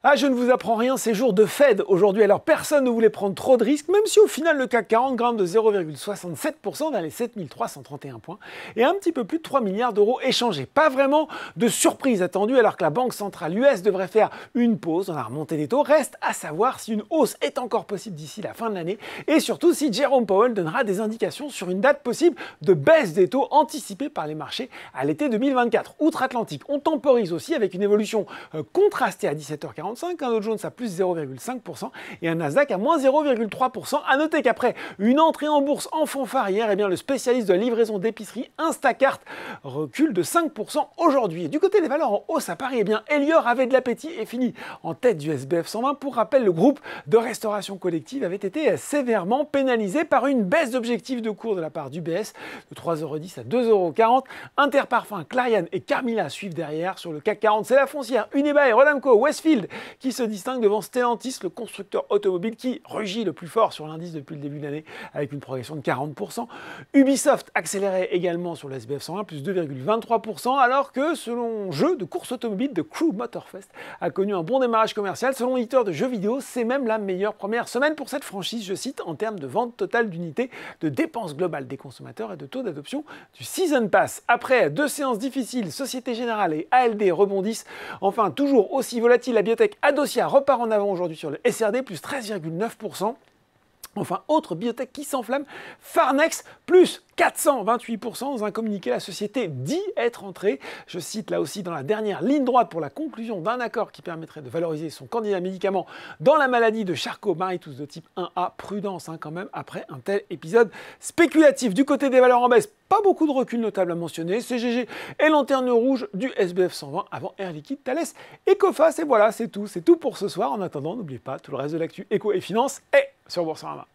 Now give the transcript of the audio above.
Ah, je ne vous apprends rien, c'est jour de Fed aujourd'hui, alors personne ne voulait prendre trop de risques, même si au final le CAC 40 grimpe de 0,67% vers les 7331 points et un petit peu plus de 3 milliards d'euros échangés. Pas vraiment de surprise attendue alors que la Banque centrale US devrait faire une pause dans la remontée des taux. Reste à savoir si une hausse est encore possible d'ici la fin de l'année et surtout si Jerome Powell donnera des indications sur une date possible de baisse des taux anticipée par les marchés à l'été 2024. Outre-Atlantique, on temporise aussi avec une évolution contrastée à 17h40. Un Dow Jones à plus 0,5% et un Nasdaq à moins 0,3%. A noter qu'après une entrée en bourse en fanfare hier, eh bien, le spécialiste de la livraison d'épicerie Instacart recule de 5% aujourd'hui. Et du côté des valeurs en hausse à Paris, eh bien, Elior avait de l'appétit et finit en tête du SBF 120. Pour rappel, le groupe de restauration collective avait été sévèrement pénalisé par une baisse d'objectif de cours de la part d'UBS de 3,10 € à 2,40 €. Interparfums, Clariane et Carmila suivent derrière. Sur le CAC 40, c'est la foncière Unibail, Rodamco, Westfield qui se distingue devant Stellantis, le constructeur automobile qui rugit le plus fort sur l'indice depuis le début de l'année avec une progression de 40%. Ubisoft accélérait également sur le SBF 120, plus 2,23%, alors que selon jeu de course automobile de Crew Motorfest a connu un bon démarrage commercial. Selon l'éditeur de jeux vidéo, c'est même la meilleure première semaine pour cette franchise, je cite, en termes de vente totale d'unités, de dépenses globales des consommateurs et de taux d'adoption du Season Pass. Après 2 séances difficiles, Société Générale et ALD rebondissent. Enfin, toujours aussi volatile, la biotech Adocia repart en avant aujourd'hui sur le SRD, plus 13,9%. Enfin, autre biotech qui s'enflamme, Farnex, plus 428%. Dans un communiqué, la société dit être entrée, je cite là aussi, dans la dernière ligne droite pour la conclusion d'un accord qui permettrait de valoriser son candidat médicament dans la maladie de Charcot-Marie-Tooth de type 1A. Prudence quand même après un tel épisode spéculatif. Du côté des valeurs en baisse, pas beaucoup de recul notable à mentionner. CGG et lanterne rouge du SBF 120 avant Air Liquide, Thales et Coface. Et voilà, c'est tout pour ce soir. En attendant, n'oubliez pas, tout le reste de l'actu éco et finance est sur Boursorama.